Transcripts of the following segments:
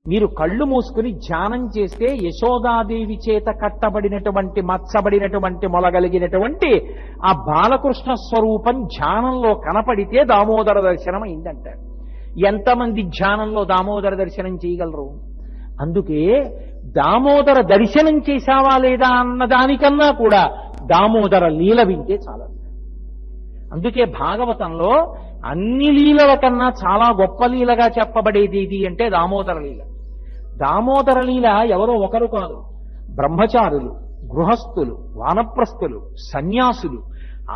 మీరు కళ్ళు మూసుకుని ధ్యానం చేస్తే యశోదాదేవి చేత కట్టబడినటువంటి మచ్చబడినటువంటి మొలగలిగినటువంటి ఆ బాలకృష్ణ స్వరూపం ధ్యానంలో కనపడితే దామోదర దర్శనం అయిందంటారు. ఎంతమంది ధ్యానంలో దామోదర దర్శనం చేయగలరు? అందుకే దామోదర దర్శనం చేశావా లేదా అన్నదానికన్నా కూడా దామోదర లీల వింటే చాలా. అందుకే భాగవతంలో అన్ని లీలల కన్నా చాలా గొప్ప లీలగా చెప్పబడేది ఏది అంటే దామోదర లీల. దామోదర లీల ఎవరో ఒకరు కాదు, బ్రహ్మచారులు, గృహస్థులు, వానప్రస్థులు, సన్యాసులు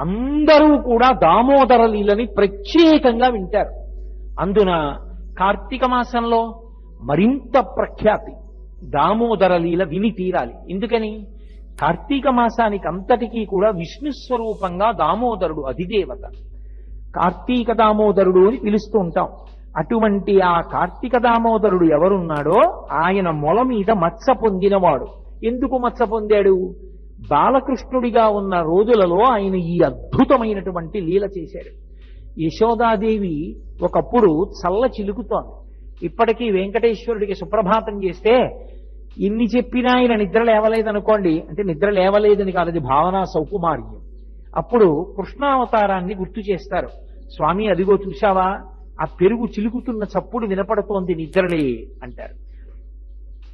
అందరూ కూడా దామోదర లీలని ప్రత్యేకంగా వింటారు. అందున కార్తీక మాసంలో మరింత ప్రఖ్యాతి దామోదర లీల విని తీరాలి. ఎందుకని? కార్తీక మాసానికి అంతటికీ కూడా విష్ణు స్వరూపంగా దామోదరుడు అధిదేవత. కార్తీక దామోదరుడు అని పిలుస్తూ ఉంటాం. అటువంటి ఆ కార్తీక దామోదరుడు ఎవరున్నాడో ఆయన మొల మీద మచ్చ పొందినవాడు. ఎందుకు మచ్చ పొందాడు? బాలకృష్ణుడిగా ఉన్న రోజులలో ఆయన ఈ అద్భుతమైనటువంటి లీల చేశాడు. యశోదాదేవి ఒకప్పుడు చల్ల చిలుకుతోంది. ఇప్పటికీ వెంకటేశ్వరుడికి సుప్రభాతం చేస్తే ఎన్ని చెప్పినా ఆయన నిద్ర లేవలేదనుకోండి, అంటే నిద్ర లేవలేదని కాదు, అది భావనా సౌకుమార్యం. అప్పుడు కృష్ణావతారాన్ని గుర్తు చేస్తారు. స్వామి అదిగో చూశావా, ఆ పెరుగు చిలుకుతున్న చప్పుడు వినపడుతోంది, నిద్రలే అంటారు.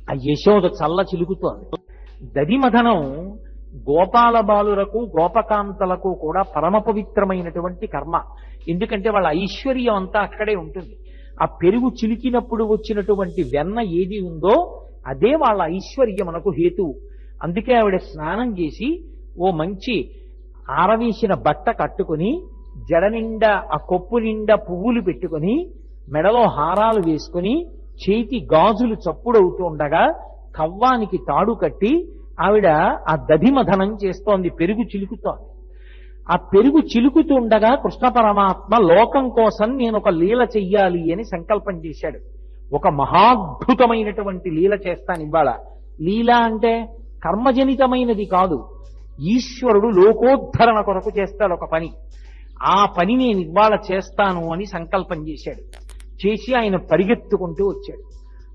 ఆ యశోద చల్ల చిలుకుతోంది. దధిమథనం గోపాల బాలురకు గోపకాంతలకు కూడా పరమ పవిత్రమైనటువంటి కర్మ. ఎందుకంటే వాళ్ళ ఐశ్వర్యం అంతా అక్కడే ఉంటుంది. ఆ పెరుగు చిలికినప్పుడు వచ్చినటువంటి వెన్న ఏది ఉందో అదే వాళ్ళ ఐశ్వర్యమునకు హేతువు. అందుకే ఆవిడ స్నానం చేసి ఓ మంచి ఆరవేసిన బట్ట కట్టుకుని జడ నిండా ఆ కొప్పు నిండా పువ్వులు పెట్టుకుని మెడలో హారాలు వేసుకుని చేతి గాజులు చప్పుడవుతూ ఉండగా కవ్వానికి తాడు కట్టి ఆవిడ ఆ దధిమథనం చేస్తోంది, పెరుగు చిలుకుతోంది. ఆ పెరుగు చిలుకుతుండగా కృష్ణ పరమాత్మ లోకం కోసం నేను ఒక లీల చెయ్యాలి అని సంకల్పం చేశాడు. ఒక మహాద్భుతమైనటువంటి లీల చేస్తాను ఇవాళ. లీల అంటే కర్మజనితమైనది కాదు, ఈశ్వరుడు లోకోద్ధరణ కొరకు చేస్తాడు ఒక పని. ఆ పని నేను ఇవాళ చేస్తాను అని సంకల్పం చేశాడు. చేసి ఆయన పరిగెత్తుకుంటూ వచ్చాడు.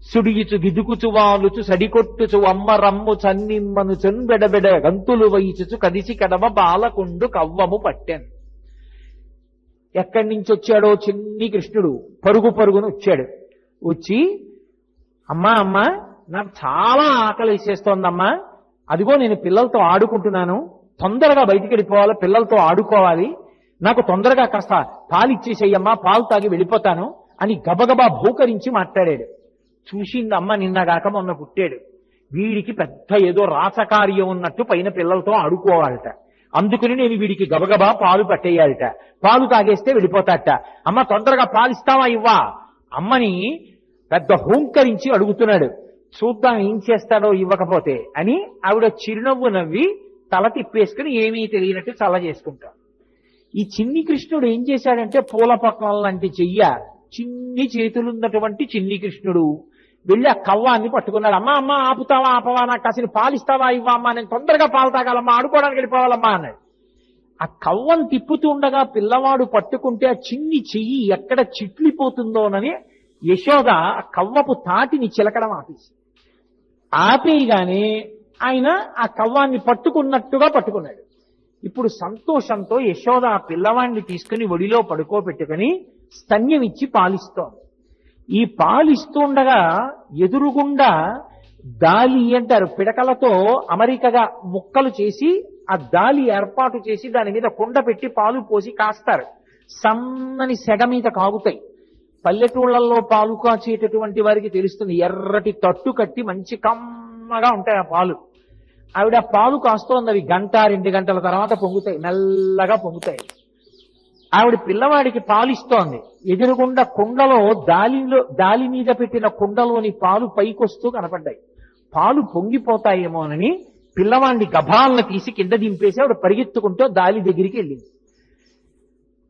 సుడియుచు గిదుకుచు వాలుచు సడికొట్టుచు అమ్మ రమ్ము చన్నిమ్మను చెన్బెడబెడ గంతులు వైచుచు కదిసి కడవ బాలకుండు కవ్వము పట్టాను. ఎక్కడి నుంచి వచ్చాడో చిన్ని కృష్ణుడు పరుగు పరుగును వచ్చాడు. వచ్చి అమ్మా అమ్మా నాకు చాలా ఆకలి వేసేస్తోందమ్మా, అదిగో నేను పిల్లలతో ఆడుకుంటున్నాను, తొందరగా బయటికి వెళ్ళిపోవాలి, పిల్లలతో ఆడుకోవాలి, నాకు తొందరగా కాస్త పాలు ఇచ్చేసేయమ్మా, పాలు తాగి వెళ్ళిపోతాను అని గబగబా భూకరించి మాట్లాడాడు. చూసింది అమ్మ, నిన్నగాక మొన్న పుట్టాడు, వీడికి పెద్ద ఏదో రాసకార్యం ఉన్నట్టు పైన పిల్లలతో ఆడుకోవాలట, అందుకని నేను వీడికి గబగబా పాలు పట్టేయాలట, పాలు తాగేస్తే వెళ్ళిపోతాట, అమ్మ తొందరగా పాలిస్తావా ఇవ్వా అమ్మని పెద్ద హూంకరించి అడుగుతున్నాడు. చూద్దాం ఏం చేస్తాడో ఇవ్వకపోతే అని ఆవిడ చిరునవ్వు నవ్వి తల తిప్పేసుకుని ఏమీ తెలియనట్టు చల్ల చేసుకుంటాడు. ఈ చిన్ని కృష్ణుడు ఏం చేశాడంటే పూల పక్కన లాంటి చెయ్య, చిన్ని చేతులున్నటువంటి చిన్ని కృష్ణుడు వెళ్ళి ఆ కవ్వాన్ని పట్టుకున్నాడు. అమ్మా అమ్మ ఆపుతావా ఆపవా, నాకు కాసిన పాలిస్తావా ఇవ్వా అమ్మా, నేను తొందరగా పాలు తాగాలమ్మా, ఆడుకోవడానికి వెళ్ళిపోవాలమ్మా అన్నాడు. ఆ కవ్వం తిప్పుతుండగా పిల్లవాడు పట్టుకుంటే ఆ చిన్ని చెయ్యి ఎక్కడ చిట్లిపోతుందోనని యశోద ఆ కవ్వపు తాటిని చిలకడం ఆపేయగానే ఆయన ఆ కవ్వాన్ని పట్టుకున్నట్టుగా పట్టుకున్నాడు. ఇప్పుడు సంతోషంతో యశోద ఆ పిల్లవాడిని తీసుకుని ఒడిలో పడుకోబెట్టుకుని స్తన్యం ఇచ్చి పాలిస్తోంది. ఈ పాలిస్తుండగా ఎదురుగుండా దాలి అంటారు, పిడకలతో అమరికగా ముక్కలు చేసి ఆ దాలి ఏర్పాటు చేసి దాని మీద కుండ పెట్టి పాలు పోసి కాస్తారు. సన్నని సెగ మీద కాగుతాయి. పల్లెటూళ్లలో పాలు కాచేటటువంటి వారికి తెలుస్తుంది, ఎర్రటి తట్టు కట్టి మంచి కమ్మగా ఉంటాయి ఆ పాలు. ఆవిడ పాలు కాస్తోంది, అవి గంట 2 గంటల తర్వాత పొంగుతాయి, మెల్లగా పొంగుతాయి. ఆవిడ పిల్లవాడికి పాలిస్తోంది. ఎదురుగుండా కుండలో దాలి మీద పెట్టిన కుండలోని పాలు పైకొస్తూ కనపడ్డాయి. పాలు పొంగిపోతాయేమోనని పిల్లవాడిని గభాలను తీసి కింద దింపేసి ఆవిడ పరిగెత్తుకుంటూ దాలి దగ్గరికి వెళ్ళింది.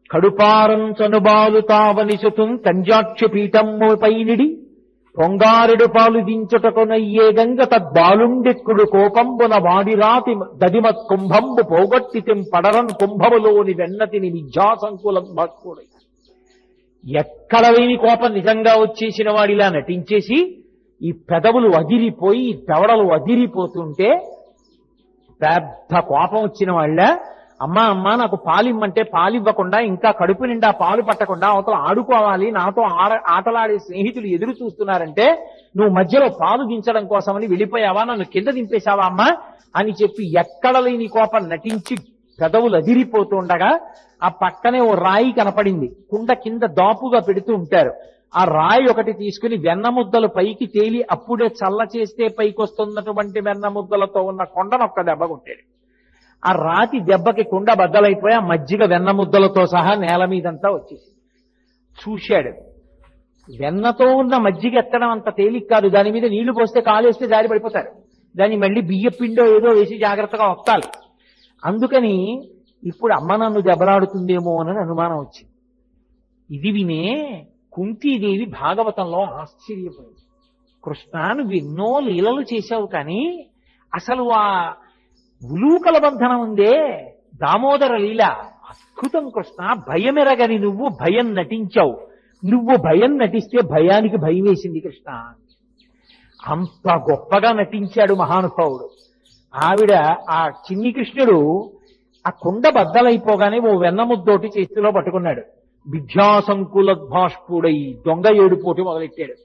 కడుపారం చనుబాలు తావనిసుతుం కంజాక్ష పీఠమ్ము పైనిడి పొంగారెడు పాలు దించుటకునయ్యే గంగ తద్బాలుండెక్కుడు కోపంబున వాడిరాతి దదిమత్ కుంభంబు పోగొట్టితిం పడరన్ కుంభములోని వెన్నతిని విద్యాసంకులం భక్కుడై. ఎక్కడ లేని కోపం నిజంగా వచ్చేసిన వాడిలా నటించేసి ఈ పెదవులు అదిరిపోయి ఈ పెవడలు అదిరిపోతుంటే పెద్ద కోపం వచ్చిన వాళ్ళ అమ్మా అమ్మా నాకు పాలిమ్మంటే పాలివ్వకుండా ఇంకా కడుపు నిండా పాలు పట్టకుండా అవతల ఆడుకోవాలి నాతో ఆటలాడే స్నేహితులు ఎదురు చూస్తున్నారంటే నువ్వు మధ్యలో పాలు దించడం కోసమని వెళ్ళిపోయావా, నన్ను కింద దింపేశావా అమ్మా అని చెప్పి ఎక్కడ లేని కోపం నటించి పెదవులు అదిరిపోతుండగా ఆ పక్కనే ఓ రాయి కనపడింది. కుండ కింద దాపుగా పెడుతూ ఉంటారు. ఆ రాయి ఒకటి తీసుకుని వెన్నముద్దలు పైకి తేలి అప్పుడే చల్ల చేస్తే పైకి వస్తున్నటువంటి వెన్నముద్దలతో ఉన్న కొండనొక్క దెబ్బ కొట్టాడు. ఆ రాతి దెబ్బకి కుండ బద్దలైపోయి ఆ మజ్జిగ వెన్నముద్దలతో సహా నేల మీదంతా వచ్చేసింది. చూశాడు, వెన్నతో ఉన్న మజ్జిగ ఎత్తడం అంత తేలిక కాదు. దాని మీద నీళ్లు పోస్తే కాలేస్తే జారి పడిపోతారు. దాన్ని మళ్ళీ బియ్య పిండో ఏదో వేసి జాగ్రత్తగా వత్తాలి. అందుకని ఇప్పుడు అమ్మ నన్ను దెబ్బలాడుతుందేమో అని అనుమానం వచ్చింది. ఇది వినే కుంతీదేవి భాగవతంలో ఆశ్చర్యపోయింది. కృష్ణ నువ్వు ఎన్నో లీలలు చేశావు, కానీ అసలు ఆ ఉలూకల బంధనం ఉందే దామోదర లీల అద్భుతం కృష్ణ. భయమెరగని నువ్వు భయం నటించావు. నువ్వు భయం నటిస్తే భయానికి భయం వేసింది కృష్ణ. అంత గొప్పగా నటించాడు మహానుభావుడు. ఆవిడ ఆ చిన్ని కృష్ణుడు ఆ కుండ బద్దలైపోగానే ఓ వెన్నముద్దోటి చేతిలో పట్టుకున్నాడు. విద్యాసంకులద్భాష్పుడై దొంగ ఏడుపోటు మొదలెట్టాడు.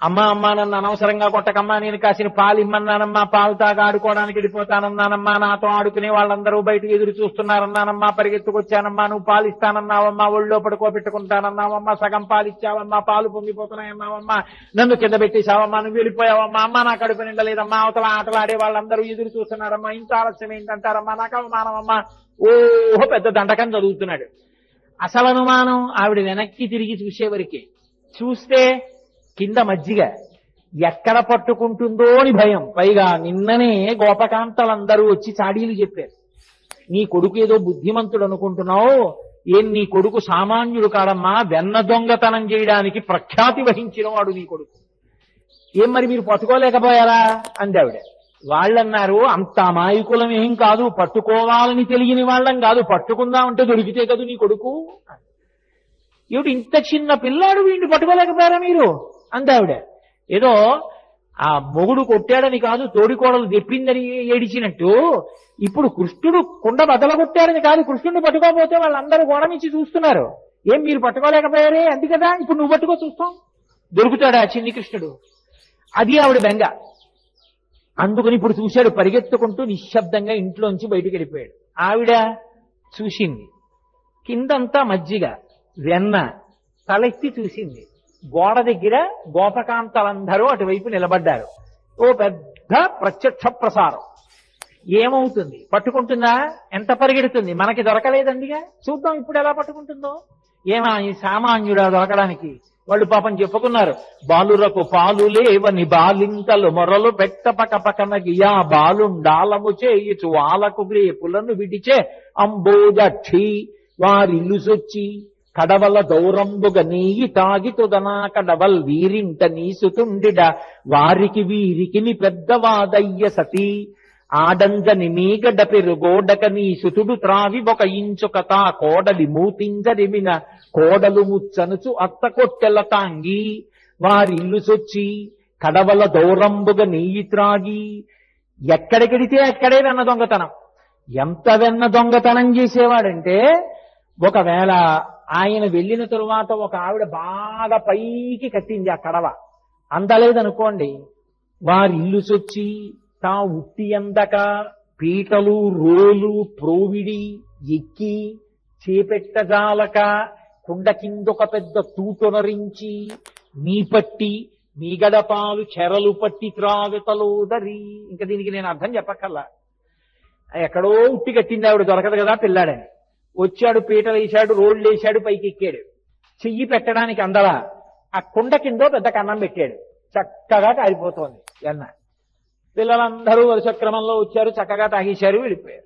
అమ్మా అమ్మా నన్ను అనవసరంగా కొట్టకమ్మా, నేను కాసిన పాలు ఇమ్మన్నానమ్మా, పాలు తాగా ఆడుకోవడానికి వెళ్ళిపోతానన్నానమ్మా, నాతో ఆడుకునే వాళ్ళందరూ బయట ఎదురు చూస్తున్నారన్నానమ్మా, పరిగెత్తుకొచ్చానమ్మా, నువ్వు పాలు ఇస్తానన్నావమ్మా, ఒళ్ళో పడుకోబెట్టుకుంటానన్నావమ్మా, సగం పాలు ఇచ్చావమ్మా, పాలు పొంగిపోతున్నాయన్నావమ్మా, నన్ను కింద పెట్టేశావమ్మా, నువ్వు వెళ్ళిపోయావమ్మా, అమ్మా నా కడుపు నిండలేదమ్మా, అవతల ఆటలాడే వాళ్ళందరూ ఎదురు చూస్తున్నారమ్మా, ఇంత ఆలస్యం ఏంటంటారమ్మా, నాకు అవమానమమ్మా. ఓహో పెద్ద దండకం చదువుతున్నాడు. అసలు అనుమానం ఆవిడ వెనక్కి తిరిగి చూసేవరకే. చూస్తే కింద మజ్జిగ ఎక్కడ పట్టుకుంటుందో అని భయం. పైగా నిన్ననే గోపకాంతలందరూ వచ్చి చాడీలు చెప్పారు. నీ కొడుకు ఏదో బుద్ధిమంతుడు అనుకుంటున్నావు, ఏం నీ కొడుకు సామాన్యుడు కాడమ్మా, వెన్న దొంగతనం చేయడానికి ప్రఖ్యాతి వహించిన వాడు నీ కొడుకు. ఏం మరి మీరు పట్టుకోలేకపోయారా అంది ఆవిడ. వాళ్ళన్నారు అంత అమాయకులం ఏం కాదు, పట్టుకోవాలని తెలియని వాళ్ళం కాదు, పట్టుకుందామంటే దొరికితే కదా నీ కొడుకు. ఏమిటి ఇంత చిన్న పిల్లాడు వీడిని పట్టుకోలేకపోయారా మీరు అందావిడ. ఏదో ఆ మొగుడు కొట్టాడని కాదు, తోడికోడలు తెప్పిందని ఏడిచినట్టు ఇప్పుడు కృష్ణుడు కుండ బదలగొట్టాడని కాదు, కృష్ణుడిని పట్టుకోకపోతే వాళ్ళందరూ గోడ నుంచి చూస్తున్నారు. ఏం మీరు పట్టుకోలేకపోయారే అంది కదా, ఇప్పుడు నువ్వు పట్టుకో చూస్తాం, దొరుకుతాడా చిన్ని కృష్ణుడు. అది ఆవిడ బెంగ. అందుకని ఇప్పుడు చూశాడు, పరిగెత్తుకుంటూ నిశ్శబ్దంగా ఇంట్లోంచి బయటికి వెళ్ళిపోయాడు. ఆవిడ చూసింది కిందంతా మజ్జిగ వెన్న, తలెత్తి చూసింది. గోడ దగ్గర గోపకాంతలందరూ అటువైపు నిలబడ్డారు. ఓ పెద్ద ప్రత్యక్ష ప్రసారం. ఏమవుతుంది, పట్టుకుంటుందా, ఎంత పరిగెడుతుంది, మనకి దొరకలేదండిగా, చూద్దాం ఇప్పుడు ఎలా పట్టుకుంటుందో. ఏమా ఈ సామాన్యుడా దొరకడానికి. వాళ్ళు పాపం చెప్పుకున్నారు, బాలురకు పాలు లేవని బాలింతలు మొరలు పెట్ట పక పకన గియా బాలుండాలము చేయుచు వాలకు గ్రేపులను విడిచే అంబోజక్షి వారిల్లు సొచ్చి కడవల దౌరంబుగ నీయి తాగి తుదనా కడవల్ వీరింట నీసుతుండిడ వారికి వీరికిని పెద్దవాదయ్య సతీ ఆడంజని మీగడ పెరుగోడక నీ సుతుడు త్రావి ఒక ఇంచుక తా కోడలి మూతింజరిమిన కోడలు ముచ్చనుచు అత్త కొట్టెల తాంగి వారిల్లు సొచ్చి కడవల దౌరంబుగ నెయ్యి త్రాగి. ఎక్కడికెడితే అక్కడే వెన్న దొంగతనం. ఎంత వెన్న దొంగతనం చేసేవాడంటే, ఒకవేళ ఆయన వెళ్ళిన తరువాత ఒక ఆవిడ బాగా పైకి కట్టింది ఆ కడవ, అందలేదనుకోండి, వారిల్లు సొచ్చి తా ఉట్టి అందక పీటలు రోలు ప్రోవిడి ఎక్కి చేపెట్టజాలక కుండ కిందొక పెద్ద తూటొనరించి మీ పట్టి మీ గడపాలు చెరలు పట్టి త్రావితలోదరి. ఇంకా దీనికి నేను అర్థం చెప్పక్కర్లా. ఎక్కడో ఉట్టి కట్టింది ఆవిడ, దొరకదు కదా పిల్లాడని. వచ్చాడు, పీటలు వేశాడు, రోడ్లు వేశాడు, పైకి ఎక్కాడు. చెయ్యి పెట్టడానికి అందలా ఆ కుండ కిందో పెద్ద కన్నం పెట్టాడు. చక్కగా కారిపోతోంది ఎన్న. పిల్లలందరూ వరుస క్రమంలో వచ్చారు, చక్కగా తాగేశారు, వెళ్ళిపోయారు.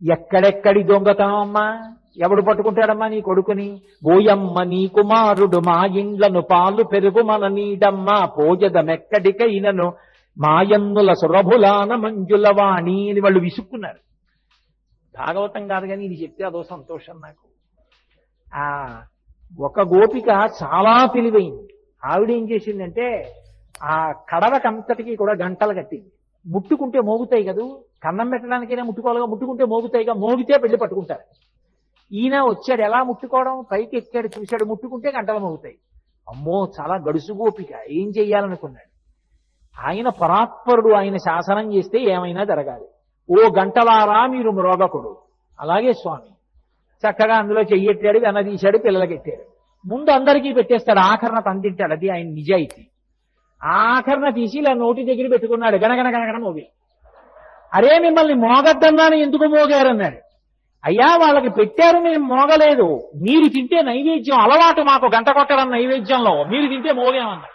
ఎక్కడెక్కడి దొంగతనం అమ్మా, ఎవడు పట్టుకుంటాడమ్మా నీ కొడుకుని. ఓయమ్మ నీ కుమారుడు మా ఇండ్లను పాలు పెరుగు మన నీడమ్మ పోజదమెక్కడికైనను మాయన్నుల సురభులాన మంజుల వాణి అని వాళ్ళు విసుక్కున్నారు. భాగవతం కాదు కానీ ఇది చెప్తే అదో సంతోషం నాకు. ఒక గోపిక చాలా తెలివైంది. ఆవిడేం చేసిందంటే, ఆ కడవకంతటికి కూడా గంటలు కట్టింది. ముట్టుకుంటే మోగుతాయి కదూ, కన్నం పెట్టడానికైనా ముట్టుకోవాలిగా, ముట్టుకుంటే మోగుతాయిగా, మోగితే పెళ్లి పట్టుకుంటారు. ఈయన వచ్చాడు, ఎలా ముట్టుకోవడం, పైకి ఎక్కాడు, చూశాడు, ముట్టుకుంటే గంటలు మోగుతాయి. అమ్మో చాలా గడుసు గోపిక, ఏం చెయ్యాలనుకున్నాడు. ఆయన పరాత్పరుడు, ఆయన శాసనం చేస్తే ఏమైనా జరగాలి. ఓ గంటలారా మీరు మ్రోగకుడు. అలాగే స్వామి చక్కగా అందులో చెయ్యెట్టాడు, వెనదీశాడు, పిల్లలకెట్టాడు. ముందు అందరికీ పెట్టేస్తాడు, ఆఖరణ తంతింటాడు. అది ఆయన నిజాయితీ. ఆఖరణ తీసి ఇలా నోటి దగ్గర పెట్టుకున్నాడు, గనగన గనగన మోగి. అరే మిమ్మల్ని మోగద్దన్నాను, ఎందుకు మోగారన్నాడు. అయ్యా వాళ్ళకి పెట్టారు, మేము మోగలేదు. మీరు తింటే నైవేద్యం అలవాటు మాకు, గంట కొట్టడం నైవేద్యంలో, మీరు తింటే మోగేమన్నా.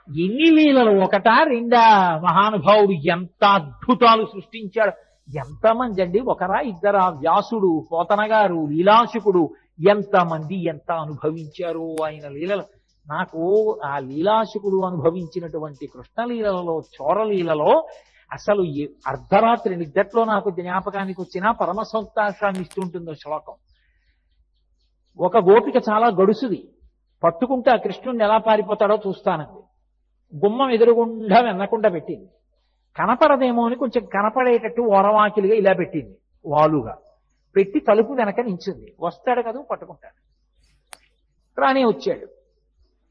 ఎన్ని లీలలు, ఒకటా రెండా? మహానుభావుడు ఎంత అద్భుతాలు సృష్టించాడు. ఎంతమంది అండి, ఒకరా ఇద్దరా? వ్యాసుడు, పోతన గారు, లీలాశుకుడు, ఎంతమంది ఎంత అనుభవించారు ఆయన లీలలు. నాకు ఆ లీలాశుకుడు అనుభవించినటువంటి కృష్ణలీలలో, చోరలీలలో అసలు అర్ధరాత్రి నిద్దట్లో నాకు జ్ఞాపకానికి వచ్చినా పరమ సంతోషాన్ని ఇస్తుంటుందో శ్లోకం. ఒక గోపిక చాలా గడుసుది, పట్టుకుంటే ఆ కృష్ణుడిని ఎలా పారిపోతాడో చూస్తానంది. గుమ్మం ఎదురుగుండా వెన్నకుండా పెట్టింది. కనపడదేమో అని కొంచెం కనపడేటట్టు ఓరవాకిలిగా ఇలా పెట్టింది, వాలుగా పెట్టి తలుపు వెనక నించుంది. వస్తాడు కదా, పట్టుకుంటాడు. రానే వచ్చాడు.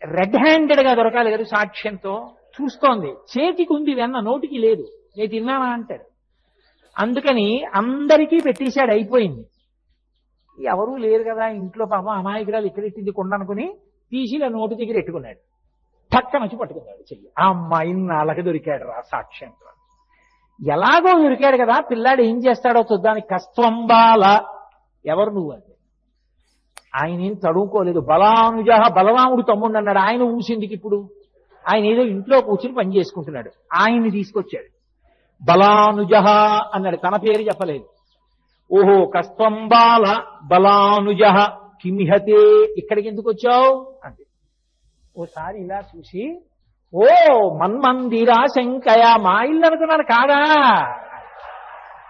రెడ్ హ్యాండెడ్ గా దొరకాలి కదా సాక్ష్యంతో. చూస్తోంది, చేతికి ఉంది వెన్న, నోటికి లేదు. నేను తిన్నానా అంటాడు. అందుకని అందరికీ పెట్టేశాడు, అయిపోయింది. ఎవరూ లేరు కదా ఇంట్లో, పాపం అమాయకురాలు ఇక్కడెట్టింది కొండ అనుకుని తీసి ఇలా నోటి దగ్గర ఎట్టుకున్నాడు. పక్కన వచ్చి పట్టుకున్నాడు చెయ్యి. ఆ అమ్మాయి నాళ్ళకి దొరికాడు రా సాక్ష్యంతో. ఎలాగో దొరికాడు కదా, పిల్లాడు ఏం చేస్తాడో చూద్దానికి. కస్త్వంబాల, ఎవరు నువ్వు అంటే. ఆయన ఏం చదువుకోలేదు. బలానుజ, బలరాముడు తమ్ముడు అన్నాడు. ఆయన ఊసిందికి ఇప్పుడు ఆయన ఏదో ఇంట్లో కూర్చుని పని చేసుకుంటున్నాడు. ఆయన్ని తీసుకొచ్చాడు. బలానుజ అన్నాడు, తన పేరు చెప్పలేదు. ఓహో కస్త్వంబాల బలానుజ కిమిహతే, ఇక్కడికి ఎందుకు వచ్చావు అంటే. ఓసారి ఇలా చూసి, ఓ మన్మందిరా శంకయ, మా ఇల్లు అనుకున్నాను కాదా?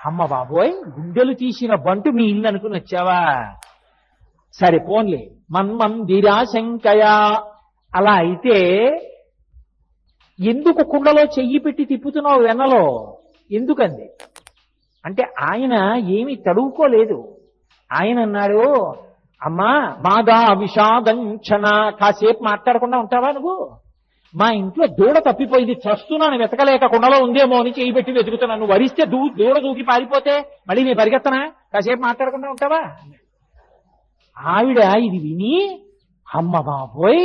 అమ్మ బాబోయ్, గుండెలు తీసిన బంటు మీ ఇల్లు అనుకుని వచ్చావా? సరే పోన్లే, మన్మందిరా శంకయ. అలా అయితే ఎందుకు కుండలో చెయ్యి పెట్టి తిప్పుతున్నావు వెన్నలో, ఎందుకంది అంటే ఆయన ఏమీ తడువుకోలేదు. ఆయన అన్నాడు, అమ్మా మాదా విషాదంచన, కాసేపు మాట్లాడకుండా ఉంటావా నువ్వు? మా ఇంట్లో దూడ తప్పిపోయింది, చస్తున్నాను, వెతకలేక కుండలో ఉందేమో అని చేయి పెట్టి వెతుకుతున్నాను. నువ్వు వరిస్తే దూడ దూకి పారిపోతే మళ్ళీ నేను పరిగెత్తనా? కాసేపు మాట్లాడకుండా ఉంటావా? ఆవిడ ఇది విని, అమ్మ బాబోయ్,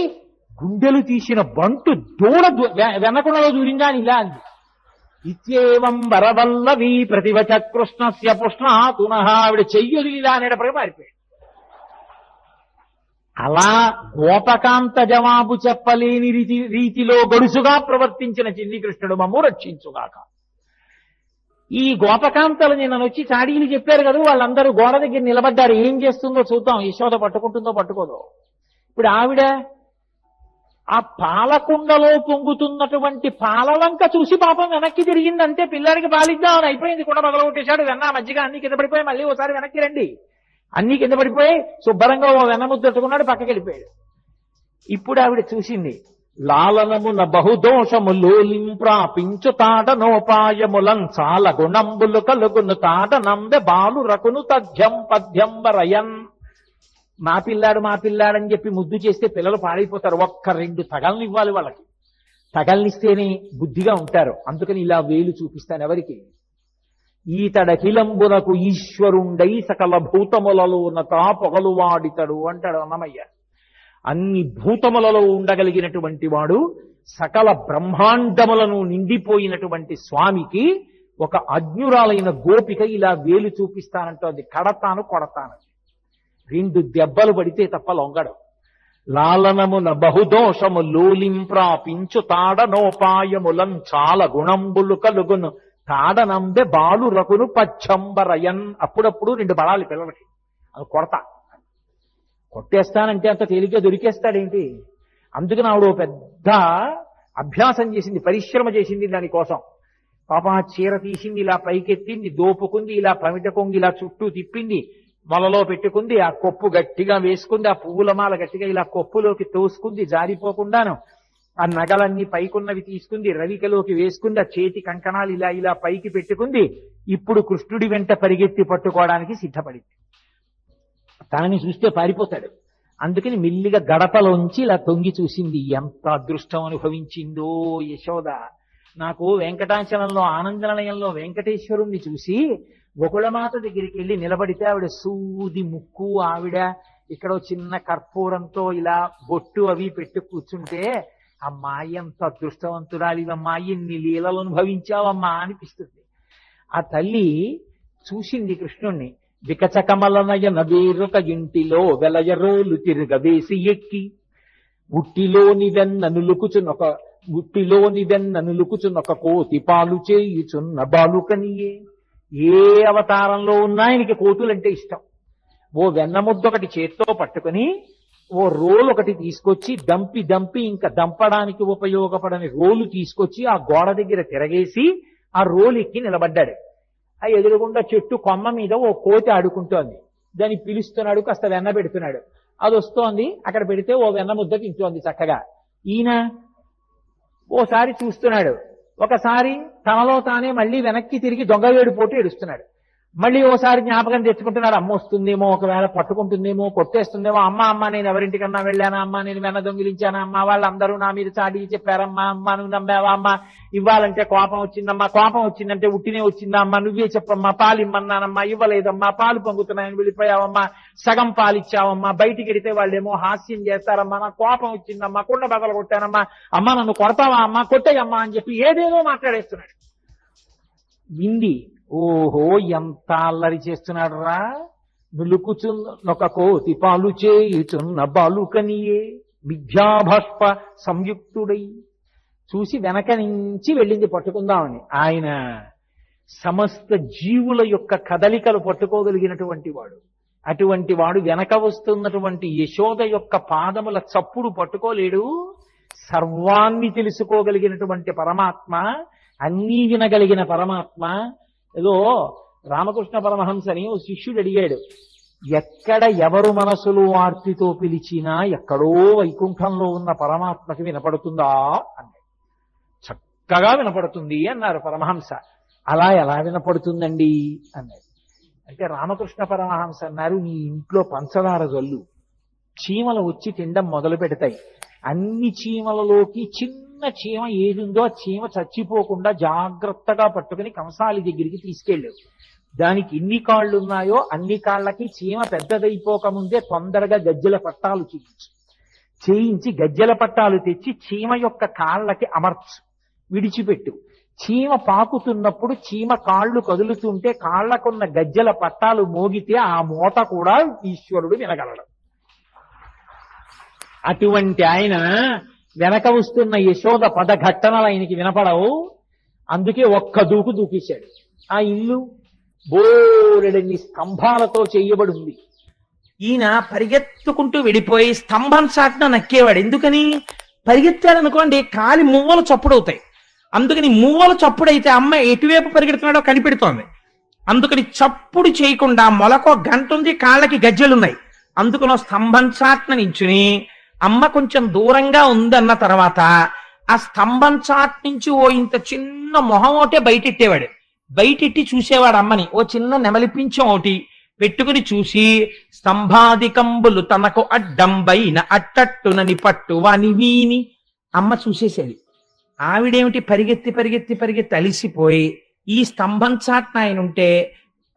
గుండెలు తీసిన బంటు దూడ వెనకుండలో దూరిందా అని ఇలా అంది. ఇత్యేవం వరవల్లవి ప్రతివచ కృష్ణస్య పుష్ణ. ఆవిడ చెయ్యొదిలిలా అనేటప్పటికీ పారిపోయాడు. అలా గోపకాంత జవాబు చెప్పలేని రీతిలో గడుసుగా ప్రవర్తించిన చిన్ని కృష్ణుడు మమ్ము రక్షించుగాక. ఈ గోపకాంతలు నిన్న వచ్చి చాడీలు చెప్పారు కదా, వాళ్ళందరూ గోడ దగ్గర నిలబడ్డారు. ఏం చేస్తుందో చూద్దాం, యశోద పట్టుకుంటుందో పట్టుకోదో. ఇప్పుడు ఆవిడ ఆ పాలకుండలో పొంగుతున్నటువంటి పాలవంక చూసి పాపం వెనక్కి తిరిగిందంటే, పిల్లాడికి పాలిద్దామని అయిపోయింది. కూడా మొదలుకొట్టేశాడు. వెన్న మజ్జిగ అన్ని కింద పడిపోయి, మళ్ళీ ఒకసారి వెనక్కి రండి, అన్ని కింద పడిపోయి శుభ్రంగా ఓ వెన్నముద్దట్టుకున్నాడు, పక్కకి వెళ్ళిపోయాడు. ఇప్పుడు ఆవిడ చూసింది, లాలనమున బహుదోషము లోలింప్రాపించు తాడనోపాయములం చాలా గుణంబులు కలుగును తాడనంబె బాలు రకును తథ్యం పద్యంబరయన్. మా పిల్లాడని చెప్పి ముద్దు చేస్తే పిల్లలు పాడైపోతారు. ఒక్క 2 తగల్ని ఇవ్వాలి వాళ్ళకి, తగల్నిస్తేనే బుద్ధిగా ఉంటారు. అందుకని ఇలా వేలు చూపిస్తాను ఎవరికి. ఈతడఖిలంబునకు ఈశ్వరుండై సకల భూతములలో నతా పొగలు వాడితడు అంటాడు అన్నమయ్య. అన్ని భూతములలో ఉండగలిగినటువంటి వాడు, సకల బ్రహ్మాండములను నిండిపోయినటువంటి స్వామికి ఒక అజ్ఞురాలైన గోపిక ఇలా వేలు చూపిస్తానంటోంది. కడతాను కొడతాను, 2 దెబ్బలు పడితే తప్ప లొంగడం. లాలనమున బహుదోషము లోలింప్రాపించు తాడనోపాయములం చాలా గుణంబులు కలుగును తాడనంబె బాలు రకును పచ్చంబరయన్. అప్పుడప్పుడు 2 బలాలి పిల్లలకి, అది కొట్టేస్తానంటే అంత తేలిగ్గా దొరికేస్తాడేంటి? అందుకని ఆవిడ పెద్ద అభ్యాసం చేసింది, పరిశ్రమ చేసింది దానికోసం. పాప చీర తీసింది, ఇలా పైకెత్తింది, దోపుకుంది, ఇలా పమిట కొంగి ఇలా చుట్టూ తిప్పింది, మొలలో పెట్టుకుంది, ఆ కొప్పు గట్టిగా వేసుకుంది, ఆ పువ్వుల మాల గట్టిగా ఇలా కొప్పులోకి తోసుకుంది జారిపోకుండాను. ఆ నగలన్నీ పైకున్నవి తీసుకుంది, రవికలోకి వేసుకుంది, ఆ చేతి కంకణాలు ఇలా ఇలా పైకి పెట్టుకుంది. ఇప్పుడు కృష్ణుడి వెంట పరిగెత్తి పట్టుకోవడానికి సిద్ధపడింది. తనని చూస్తే పారిపోతాడు. అందుకని మెల్లిగా గడపలోంచి ఇలా తొంగి చూసింది. ఎంత అదృష్టం అనుభవించిందో యశోద. నాకు వెంకటాచలంలో ఆనందనిలయంలో వెంకటేశ్వరుణ్ణి చూసి గోకుళమాత దగ్గరికి వెళ్ళి నిలబడితే ఆవిడ సూది ముక్కు, ఆవిడ ఇక్కడ చిన్న కర్పూరంతో ఇలా బొట్టు అవి పెట్టు కూర్చుంటే అమ్మా ఎంత అదృష్టవంతురాలివమ్మా, ఎన్ని లీలలు అనుభవించావమ్మా అనిపిస్తుంది. ఆ తల్లి చూసింది కృష్ణుణ్ణి. వికచకమలనయన వేరొక ఇంటిలో వెలయరోలు తిరగవేసి ఎక్కి ఉట్టిలోని వెన్ననులుకుచునొక కోతి పాలు చేయుచున్న బాలుకనియే. ఏ అవతారంలో ఉన్నా ఆయనకి కోతులంటే ఇష్టం. ఓ వెన్న ముద్ద ఒకటి చేత్తో పట్టుకుని ఓ రోలు ఒకటి తీసుకొచ్చి దంపి ఇంకా దంపడానికి ఉపయోగపడని రోలు తీసుకొచ్చి ఆ గోడ దగ్గర తిరగేసి ఆ రోలు ఎక్కి నిలబడ్డాడు. ఆ ఎదురుగుండా చెట్టు కొమ్మ మీద ఓ కోతి ఆడుకుంటోంది. దాన్ని పిలుస్తున్నాడు, కాస్త వెన్న పెడుతున్నాడు. అది వస్తోంది, అక్కడ పెడితే ఓ వెన్న ముద్ద తింటోంది చక్కగా. ఈయన ఓసారి చూస్తున్నాడు, ఒకసారి తనలో తానే మళ్ళీ వెనక్కి తిరిగి దొంగ వేడిపోటు ఏడుస్తున్నాడు. మళ్ళీ ఓసారి జ్ఞాపకం తెచ్చుకుంటున్నాడు, అమ్మ వస్తుందేమో, ఒకవేళ పట్టుకుంటుందేమో, కొట్టేస్తుందేమో, అమ్మ నేను ఎవరింటికన్నా వెళ్ళానా, అమ్మ నేను వెన్న దొంగిలించానా, అమ్మ వాళ్ళందరూ నా మీద చాడీ చెప్పారమ్మా, అమ్మ నువ్వు నమ్మావా, అమ్మ ఇవ్వాలంటే కోపం వచ్చిందమ్మా, కోపం వచ్చిందంటే ఉట్టినే వచ్చిందా అమ్మా, నువ్వే చెప్పమ్మా, పాలు ఇమ్మన్నానమ్మా, ఇవ్వలేదమ్మా, పాలు పొంగుతున్నాయని వెళ్ళిపోయావమ్మా, సగం పాలు ఇచ్చావమ్మా, బయటికి వెడితే వాళ్ళేమో హాస్యం చేస్తారమ్మా, నాకు కోపం వచ్చిందమ్మా, కుండ బదలు కొట్టానమ్మా, అమ్మ నన్ను కొడతావా అమ్మా, కొట్టేయమ్మా అని చెప్పి ఏదేదో మాట్లాడేస్తున్నాడు. వింది, ఓహో ఎంత అల్లరి చేస్తున్నాడు రా, నులుకుచున్నొక కోతి పాలు చేయుచున్న బాలుకనియే మిథ్యాభాష్ప సంయుక్తుడై. చూసి వెనక నుంచి వెళ్ళింది పట్టుకుందామని. ఆయన సమస్త జీవుల యొక్క కదలికలు పట్టుకోగలిగినటువంటి వాడు. అటువంటి వాడు వెనక వస్తున్నటువంటి యశోద యొక్క పాదముల చప్పుడు పట్టుకోలేడు. సర్వాన్ని తెలుసుకోగలిగినటువంటి పరమాత్మ, అన్నీ వినగలిగిన పరమాత్మ. ఏదో రామకృష్ణ పరమహంసని ఓ శిష్యుడు అడిగాడు, ఎక్కడ ఎవరు మనసులు ఆర్తితో పిలిచినా ఎక్కడో వైకుంఠంలో ఉన్న పరమాత్మకి వినపడుతుందా అన్నాడు. చక్కగా వినపడుతుంది అన్నారు పరమహంస. అలా ఎలా వినపడుతుందండి అన్నాడు. అంటే రామకృష్ణ పరమహంస అన్నారు, నీ ఇంట్లో పంచదార జల్లు, చీమలు వచ్చి తినడం మొదలు పెడతాయి. అన్ని చీమలలోకి చిన్న చీమ ఏదుందో ఆ చీమ చచ్చిపోకుండా జాగ్రత్తగా పట్టుకుని కంసాలి దగ్గరికి తీసుకెళ్ళావు. దానికి ఎన్ని కాళ్ళు ఉన్నాయో అన్ని కాళ్ళకి చీమ పెద్దదైపోకముందే తొందరగా గజ్జెల పట్టాలు చేయించి గజ్జెల పట్టాలు తెచ్చి చీమ యొక్క కాళ్ళకి అమర్చు, విడిచిపెట్టు. చీమ పాకుతున్నప్పుడు చీమ కాళ్ళు కదులుతుంటే కాళ్లకున్న గజ్జెల పట్టాలు మోగితే ఆ మోత కూడా ఈశ్వరుడు వినగలడు. అటువంటి ఆయన వెనక వస్తున్న యశోద పదఘట్టనలు ఆయనకి వినపడవు. అందుకే ఒక్క దూకు దూకేశాడు. ఆ ఇల్లు బోలెడన్ని స్తంభాలతో చేయబడి ఉంది. ఈయన పరిగెత్తుకుంటూ వెళ్ళిపోయి స్తంభం చాటున నక్కేవాడు. ఎందుకని? పరిగెత్తాడనుకోండి కాలి మువ్వలు చప్పుడవుతాయి. అందుకని మువ్వలు చప్పుడైతే అమ్మ ఎటువైపు పరిగెడుతున్నాడో కనిపెడుతోంది. అందుకని చప్పుడు చేయకుండా మొలకో గంట ఉంది, కాళ్ళకి గజ్జెలున్నాయి. అందుకని స్తంభం చాటున నించుని అమ్మ కొంచెం దూరంగా ఉందన్న తర్వాత ఆ స్తంభం చాట్ నుంచి ఓ ఇంత చిన్న మొహం ఒకటే బయటెట్టేవాడు. బయటెట్టి చూసేవాడు అమ్మని. ఓ చిన్న నెమలిపించం ఒకటి పెట్టుకుని చూసి స్తంభాదికంబులు తనకు అడ్డంబైన అట్టట్టునని పట్టు వాని వీని అమ్మ చూసేసేది. ఆవిడేమిటి పరిగెత్తి అలిసిపోయి ఈ స్తంభం చాట్న ఆయన ఉంటే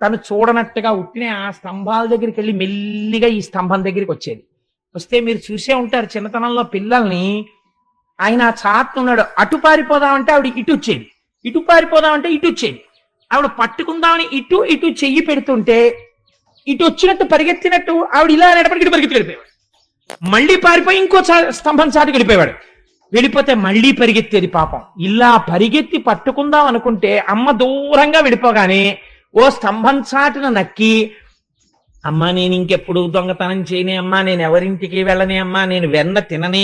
తను చూడనట్టుగా ఉట్టినే ఆ స్తంభాల దగ్గరికి వెళ్ళి మెల్లిగా ఈ స్తంభం దగ్గరికి వచ్చేది. వస్తే మీరు చూసే ఉంటారు చిన్నతనంలో పిల్లల్ని, ఆయన ఆ చాటున్నాడు, అటు పారిపోదామంటే ఆవిడ ఇటు వచ్చేది, ఇటు పారిపోదామంటే ఇటు వచ్చేది. ఆవిడ పట్టుకుందామని ఇటు చెయ్యి పెడుతుంటే ఇటు వచ్చినట్టు పరిగెత్తినట్టు ఆవిడ ఇలా అనేటప్పటికి ఇటు పరిగెత్తి వెళ్ళిపోయాడు. మళ్ళీ పారిపోయి ఇంకో స్తంభం చాటుకు వెళ్ళిపోయాడు. వెళ్ళిపోతే మళ్ళీ పరిగెత్తేది పాపం. ఇలా పరిగెత్తి పట్టుకుందాం అనుకుంటే అమ్మ దూరంగా వెళ్ళిపోగానే ఓ స్తంభం చాటున నక్కి, అమ్మా నేను ఇంకెప్పుడు దొంగతనం చేయనే అమ్మా, నేను ఎవరింటికి వెళ్ళనే అమ్మా, నేను వెన్న తిననే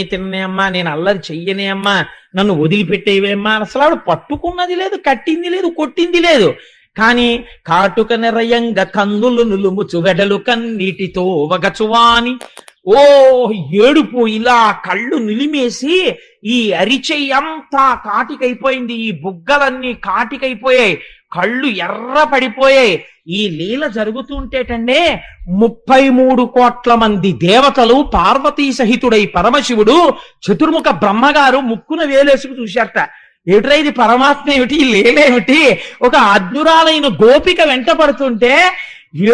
అమ్మా, నేను అల్లరి చెయ్యనే అమ్మా, నన్ను వదిలిపెట్టేవేమ్మా. అసలు ఆవిడ పట్టుకున్నది లేదు, కట్టింది లేదు, కొట్టింది లేదు. కానీ కాటుక నిరయంగా కందులు నులుముచు వెడలు కన్నీటితో వగచువాని ఓ ఏడుపు, ఇలా కళ్ళు నిలిమేసి ఈ అరిచెయ్యంతా కాటికైపోయింది, ఈ బుగ్గలన్నీ కాటికైపోయాయి, కళ్ళు ఎర్ర పడిపోయాయి. ఈ లీల జరుగుతుంటేటండే 33 కోట్ల మంది దేవతలు పార్వతీ సహితుడై పరమశివుడు చతుర్ముఖ బ్రహ్మగారు ముక్కున వేలేసుకు చూశారట. ఏమిట్రా ఇది, పరమాత్మ ఏమిటి, లీలేమిటి? ఒక అద్భురాలైన గోపిక వెంట పడుతుంటే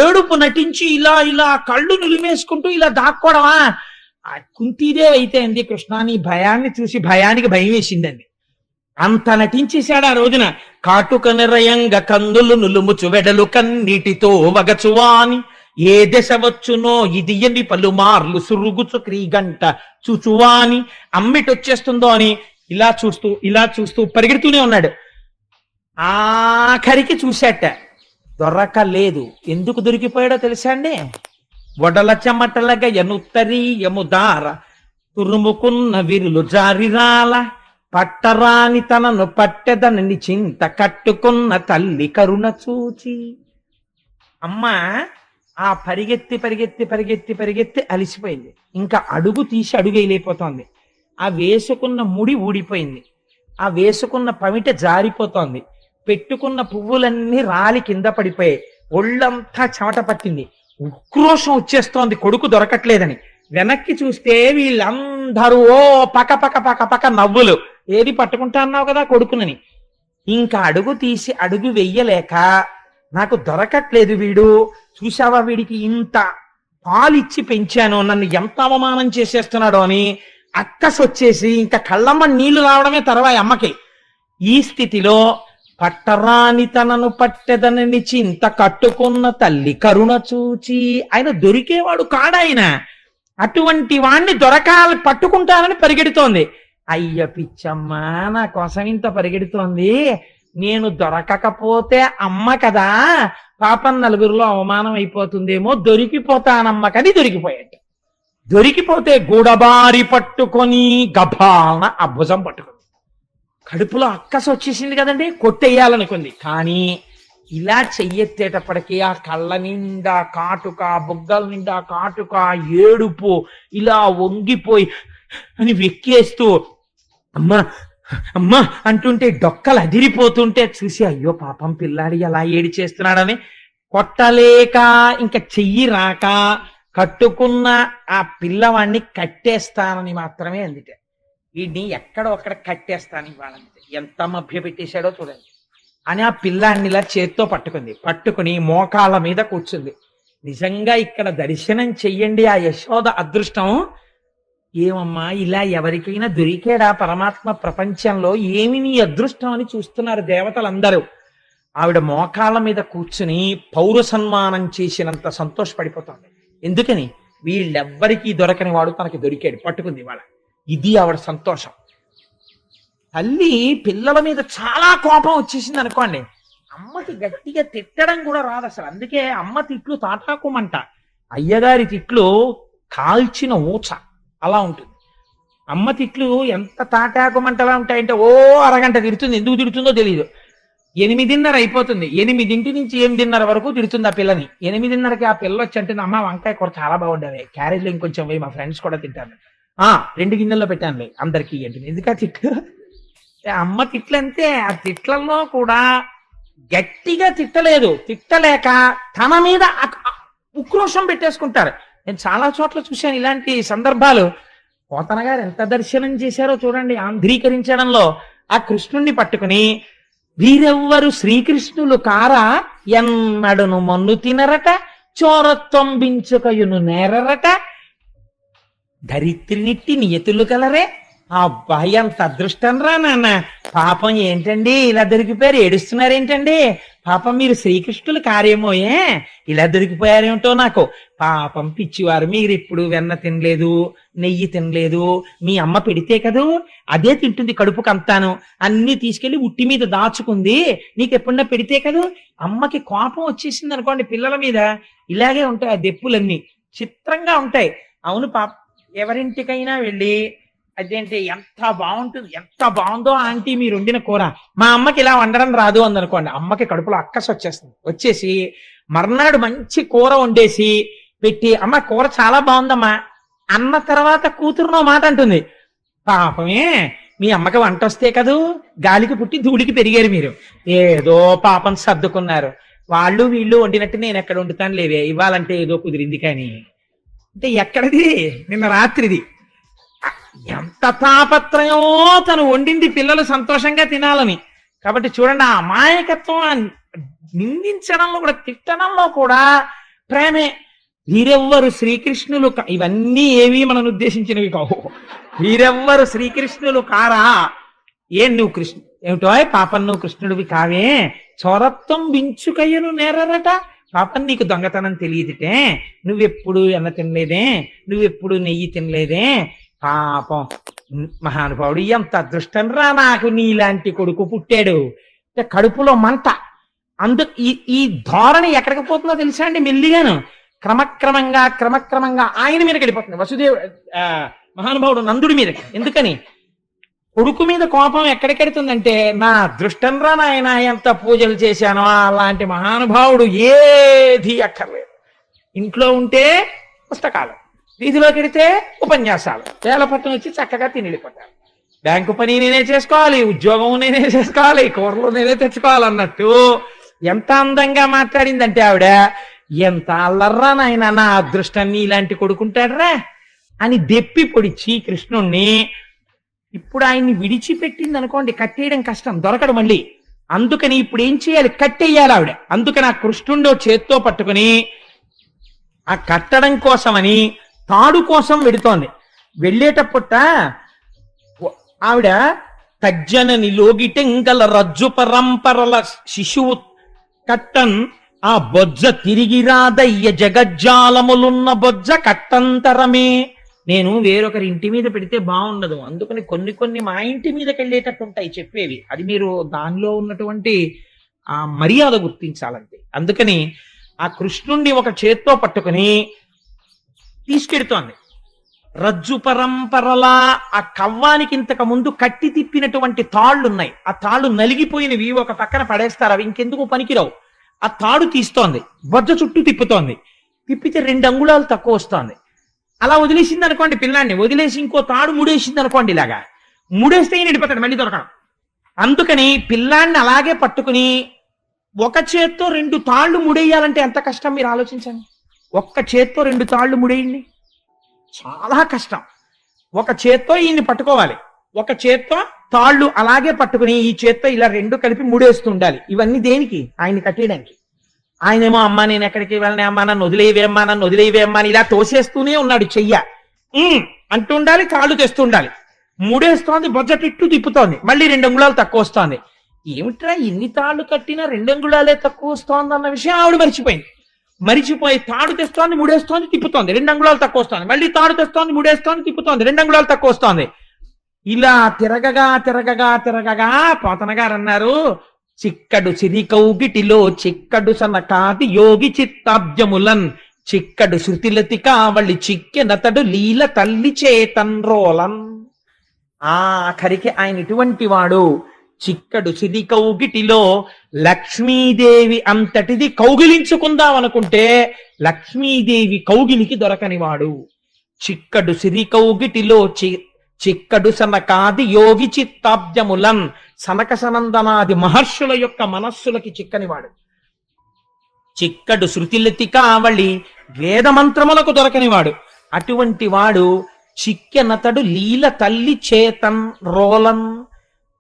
ఏడుపు నటించి ఇలా ఇలా కళ్ళు నిలిమేసుకుంటూ ఇలా దాక్కోవడమా? కుంతీదేవి అయితే అంది, కృష్ణ నీ భయాన్ని చూసి భయానికి భయం వేసిందండి. అంత నటించేశాడు ఆ రోజున. కాటుక నిరయంగ కందులు నులుముచు వెడలు కన్నీటితో వగచువాని ఏ దశ వచ్చునో ఇది ఎన్ని పలుమార్లు సురుగుచు క్రీగంట చూచువాని అమ్మిటొచ్చేస్తుందో అని ఇలా చూస్తూ పరిగెడుతూనే ఉన్నాడు. ఆఖరికి చూశాట, దొరకలేదు. ఎందుకు దొరికిపోయాడో తెలుసా అండి? వడల చెమటలగా ఎనుత్తరీయము దార తురుముకున్న విరులు జారిరాల పట్టరాని తనను పట్టెదనని చింత కట్టుకున్న తల్లి కరుణ చూచి. అమ్మ ఆ పరిగెత్తి అలిసిపోయింది. ఇంకా అడుగు తీసి అడుగేయలేకపోతోంది. ఆ వేసుకున్న ముడి ఊడిపోయింది, ఆ వేసుకున్న పమిట జారిపోతోంది, పెట్టుకున్న పువ్వులన్నీ రాలి కింద పడిపోయాయి, ఒళ్ళంతా చెమట పట్టింది, ఉక్రోషం వచ్చేస్తోంది కొడుకు దొరకట్లేదని. వెనక్కి చూస్తే వీళ్ళందరూ ఓ పక పక పక పక నవ్వులు. ఏది పట్టుకుంటా అన్నావు కదా కొడుకునని. ఇంకా అడుగు తీసి అడుగు వెయ్యలేక, నాకు దొరకట్లేదు వీడు, చూసావా వీడికి ఇంత పాలిచ్చి పెంచాను, నన్ను ఎంత అవమానం చేసేస్తున్నాడో అని అక్కసొచ్చేసి ఇంకా కళ్ళమ్మ నీళ్లు రావడమే తర్వాయి అమ్మకి. ఈ స్థితిలో పట్టరాని తనను పట్టెదనని చింత కట్టుకున్న తల్లి కరుణ చూచి, ఆయన దొరికేవాడు కాడాయన, అటువంటి వాణ్ణి పట్టుకుంటానని పరిగెడుతోంది. అయ్య పిచ్చమ్మ, నా కోసం ఇంత పరిగెడుతోంది, నేను దొరకకపోతే అమ్మ కదా, పాపం నలుగురిలో అవమానం అయిపోతుందేమో, దొరికిపోతానమ్మకని దొరికిపోయాడు. దొరికిపోతే గూడబారి పట్టుకొని గభాన ఆ భుజం పట్టుకుంది. కడుపులో అక్కసు వచ్చేసింది కదండి, కొట్టేయాలనుకుంది. కానీ ఇలా చెయ్యెత్తేటప్పటికీ ఆ కళ్ళ నిండా కాటుక, బుగ్గల నిండా కాటుక, ఏడుపు, ఇలా వంగిపోయి అని వెక్కేస్తూ అమ్మా అమ్మా అంటుంటే డొక్కలు అదిరిపోతుంటే చూసి అయ్యో పాపం పిల్లాడి ఎలా ఏడి చేస్తున్నాడని కొట్టలేక, ఇంకా చెయ్యి రాక కట్టుకున్న ఆ పిల్లవాడిని కట్టేస్తానని మాత్రమే అందుకే. వీడిని ఎక్కడో అక్కడ కట్టేస్తాను ఇవ్వాలంటే ఎంత మభ్య పెట్టేశాడో చూడండి అని ఆ పిల్లాన్ని ఇలా చేత్తో పట్టుకుని మోకాళ్ళ మీద కూర్చుంది. నిజంగా ఇక్కడ దర్శనం చెయ్యండి ఆ యశోద అదృష్టం. ఏమమ్మా ఇలా ఎవరికైనా దొరికాడా పరమాత్మ ప్రపంచంలో? ఏమి నీ అదృష్టం అని చూస్తున్నారు దేవతలందరూ. ఆవిడ మోకాళ్ళ మీద కూర్చుని పౌర సన్మానం చేసినంత సంతోషపడిపోతుంది. ఎందుకని? వీళ్ళెవ్వరికీ దొరకని వాడు తనకి దొరికాడు, పట్టుకుంది వాళ్ళ. ఇది ఆవిడ సంతోషం. తల్లి పిల్లల మీద చాలా కోపం వచ్చేసింది అనుకోండి, అమ్మకి గట్టిగా తిట్టడం కూడా రాదు అసలు. అందుకే అమ్మ తిట్లు తాటాకుమంట, అయ్యగారి తిట్లు కాల్చిన ఊచ అలా ఉంటుంది. అమ్మ తిట్లు ఎంత తాటాకుమంటలా ఉంటాయంటే ఓ అరగంట తిడుతుంది. ఎందుకు తిడుతుందో తెలియదు. 8:30 అయిపోతుంది, 8 నుంచి 8:30 వరకు తిడుతుంది ఆ పిల్లని. 8:30కి ఆ పిల్ల వచ్చి అంటుంది, అమ్మ వంకాయ కూర చాలా బాగుండేవి, క్యారేజ్లో ఇంకొంచెం పోయి మా ఫ్రెండ్స్ కూడా తింటాను, 2 గిన్నెల్లో పెట్టానులే అందరికీ ఏంటి. ఎందుకు ఆ తిట్లు? అమ్మ తిట్లంతే. ఆ తిట్లలో కూడా గట్టిగా తిట్టలేదు, తిట్టలేక తన మీద ఉక్రోషం పెట్టేసుకుంటారు. నేను చాలా చోట్ల చూశాను ఇలాంటి సందర్భాలు. పోతన గారు ఎంత దర్శనం చేశారో చూడండి ఆంధ్రీకరించడంలో. ఆ కృష్ణుణ్ణి పట్టుకుని వీరెవ్వరు శ్రీకృష్ణులు కారా, ఎన్నడును మన్ను తినరట, చోరత్వంబించుకయును నేరరట, ధరిత్రినిట్టి నియతులు కలరే. అబ్బాయి అంత అదృష్టం రా నాన్న. పాపం ఏంటండి ఇలా దొరికిపోయారు, ఏడుస్తున్నారేంటండి? పాపం మీరు శ్రీకృష్ణులు కార్యమోయే, ఇలా దొరికిపోయారేమిటో నాకు. పాపం పిచ్చివారు, మీరు ఇప్పుడు వెన్న తినలేదు, నెయ్యి తినలేదు, మీ అమ్మ పెడితే కదూ అదే తింటుంది కడుపుకు అంతాను, అన్ని తీసుకెళ్లి ఉట్టి మీద దాచుకుంది, నీకు ఎప్పుడన్నా పెడితే కదూ. అమ్మకి కోపం వచ్చేసింది అనుకోండి పిల్లల మీద, ఇలాగే ఉంటాయి ఆ దెప్పులన్నీ, చిత్రంగా ఉంటాయి. అవును పాప, ఎవరింటికైనా వెళ్ళి అదేంటి ఎంత బాగుంటుంది, ఎంత బాగుందో ఆంటీ మీరు వండిన కూర, మా అమ్మకి ఇలా వండడం రాదు అందనుకోండి, అమ్మకి కడుపులో అక్కసు వచ్చేసి మర్నాడు మంచి కూర వండేసి పెట్టి, అమ్మ కూర చాలా బాగుందమ్మా అన్న తర్వాత కూతురునో మాట అంటుంది, పాపమే మీ అమ్మకి వంట వస్తే కదూ, గాలికి పుట్టి ధూళికి పెరిగారు మీరు, ఏదో పాపం సర్దుకున్నారు, వాళ్ళు వీళ్ళు వండినట్టు నేను ఎక్కడ వండుతాను లేవే, ఇవ్వాలంటే ఏదో కుదిరింది కానీ. అంటే ఎక్కడిది, నిన్న రాత్రిది. ఎంత తాపత్రయమో తను వండింది పిల్లలు సంతోషంగా తినాలని. కాబట్టి చూడండి, ఆ అమాయకత్వం నిందించడంలో కూడా, తిట్టడంలో కూడా ప్రేమే. వీరెవ్వరు శ్రీకృష్ణులు ఇవన్నీ ఏవి మనను ఉద్దేశించినవి కావు. వీరెవ్వరు శ్రీకృష్ణులు కారా? నువ్వు కృష్ణ ఏమిటో పాపం, నువ్వు కృష్ణుడివి కావే, చోరత్వం వించుకయ్యను నేరరట, పాపం నీకు దొంగతనం తెలియదుటే, నువ్వెప్పుడు ఎన్న తినలేదే, నువ్వెప్పుడు నెయ్యి తినలేదే, పాపం మహానుభావుడు ఎంత అదృష్టం రా, నాకు నీలాంటి కొడుకు పుట్టాడు. కడుపులో మంట. ఈ ధోరణి ఎక్కడికి పోతుందో తెలుసా అండి? మెల్లిగాను క్రమక్రమంగా ఆయన మీదకి వెళ్ళిపోతుంది. మహానుభావుడు నందుడి మీదకి. ఎందుకని? కొడుకు మీద కోపం ఎక్కడికెడుతుందంటే, నా అదృష్టం రా నాయన, ఎంత పూజలు చేశానో, అలాంటి మహానుభావుడు ఏది అక్కర్లేదు. ఇంట్లో ఉంటే పుస్తకాలు, వీధిలోకి వెడితే ఉపన్యాసాలు, వేలపట్నం వచ్చి చక్కగా తిని వెళ్ళిపోతారు. బ్యాంకు పని నేనే చేసుకోవాలి, ఉద్యోగం నేనే చేసుకోవాలి, కూరలు నేనే తెచ్చుకోవాలన్నట్టు ఎంత అందంగా మాట్లాడిందంటే ఆవిడ, ఎంత అల్లర్రా నాయన, నా అదృష్టాన్ని ఇలాంటి కొడుకుంటాడరా అని దెప్పి పొడిచి కృష్ణుణ్ణి. ఇప్పుడు ఆయన్ని విడిచిపెట్టింది అనుకోండి, కట్టేయడం కష్టం, దొరకడు మళ్ళీ. అందుకని ఇప్పుడు ఏం చేయాలి? కట్టేయాలి ఆవిడ. అందుకని ఆ కృష్ణుండో చేత్తో పట్టుకుని ఆ కట్టడం కోసమని తాడు కోసం వెడుతోంది. వెళ్ళేటప్పుట ఆవిడ తజ్జనని లోగిటెంగల రజ్జు పరంపరల శిశువు కట్టన్ ఆ బొజ్జ తిరిగి రాదయ్య జగజ్జాలములున్న బొజ్జ కట్టంతరమే. నేను వేరొకరి ఇంటి మీద పెడితే బాగుండదు, అందుకని కొన్ని మా ఇంటి మీదకి వెళ్ళేటట్టు ఉంటాయి చెప్పేవి. అది మీరు దానిలో ఉన్నటువంటి ఆ మర్యాద గుర్తించాలంటే. అందుకని ఆ కృష్ణుణ్ణి ఒక చేత్తో పట్టుకుని తీసుకెడుతోంది. రజ్జు పరంపరలా ఆ కవ్వానికి ఇంతకు ముందు కట్టి తిప్పినటువంటి తాళ్లున్నాయి, ఆ తాళ్లు నలిగిపోయినవి ఒక పక్కన పడేస్తారు, అవి ఇంకెందుకు పనికిరావు. ఆ తాడు తీస్తోంది, బొజ్జ చుట్టూ తిప్పుతోంది, తిప్పితే 2 అంగుళాలు తక్కువ వస్తోంది. అలా వదిలేసింది అనుకోండి పిల్లాన్ని, వదిలేసి ఇంకో తాడు ముడేసింది అనుకోండి, ఇలాగా ముడేస్తే ఈయన వెళ్ళిపోతాడు మళ్ళీ దొరకడం. అందుకని పిల్లాన్ని అలాగే పట్టుకుని ఒక చేత్తో 2 తాళ్లు ముడేయాలంటే ఎంత కష్టం మీరు ఆలోచించండి. ఒక్క చేత్తో 2 తాళ్లు ముడేయండి, చాలా కష్టం. ఒక చేత్తో ఈయన్ని పట్టుకోవాలి, ఒక చేత్తో తాళ్ళు అలాగే పట్టుకుని ఈ చేత్తో ఇలా 2 కలిపి ముడేస్తూ ఉండాలి. ఇవన్నీ దేనికి? ఆయన్ని కట్టేయడానికి. ఆయనేమో అమ్మా నేను ఎక్కడికి వెళ్ళనే, అమ్మా నన్ను వదిలేవేమ్మా, నన్ను వదిలేవేమ్మా అని ఇలా తోసేస్తూనే ఉన్నాడు. చెయ్య అంటూ ఉండాలి, కాళ్ళు తెస్తూ ఉండాలి. ముడేస్తోంది, బొజ్జటిట్టు తిప్పుతోంది, మళ్ళీ 2 అంగుళాలు తక్కువ వస్తోంది. ఏమిట్రా ఇన్ని తాళ్ళు కట్టినా 2 అంగుళాలే తక్కువ వస్తోంది అన్న విషయం ఆవిడ మరిచిపోయి తాడు తెస్తోంది, ముడేస్తోంది, తిప్పుతోంది, 2 అంగుళాలు తక్కువ వస్తోంది, మళ్ళీ తాడు తెస్తోంది, ముడేస్తోంది, తిప్పుతోంది, 2 అంగుళాలు తక్కువ వస్తోంది. ఇలా తిరగగా పోతన గారు అన్నారు, చిక్కడు సిరికౌగిటిలో చిక్కడు సనకాది యోగి చిత్తాబ్జములన్ చిక్కడు శృతిలతి కావళి చిక్కెనతడు లీల తల్లి చేతన్రోలన్. ఆఖరికి ఆయన ఇటువంటి వాడు. చిక్కడు సిరి కౌగిటిలో లక్ష్మీదేవి అంతటిది కౌగిలించుకుందాం అనుకుంటే లక్ష్మీదేవి కౌగిలికి దొరకనివాడు. చిక్కడు సిరి కౌగిటిలో చిక్కడు సనకాది యోగి చిత్తాబ్జములన్ సనక సనందనాది మహర్షుల యొక్క మనస్సులకి చిక్కనివాడు. చిక్కడు శృతిలతి కావళి వేదమంత్రములకు దొరకనివాడు. అటువంటి వాడు చిక్కెనతడు లీల తల్లి చేతన్ రోలన్,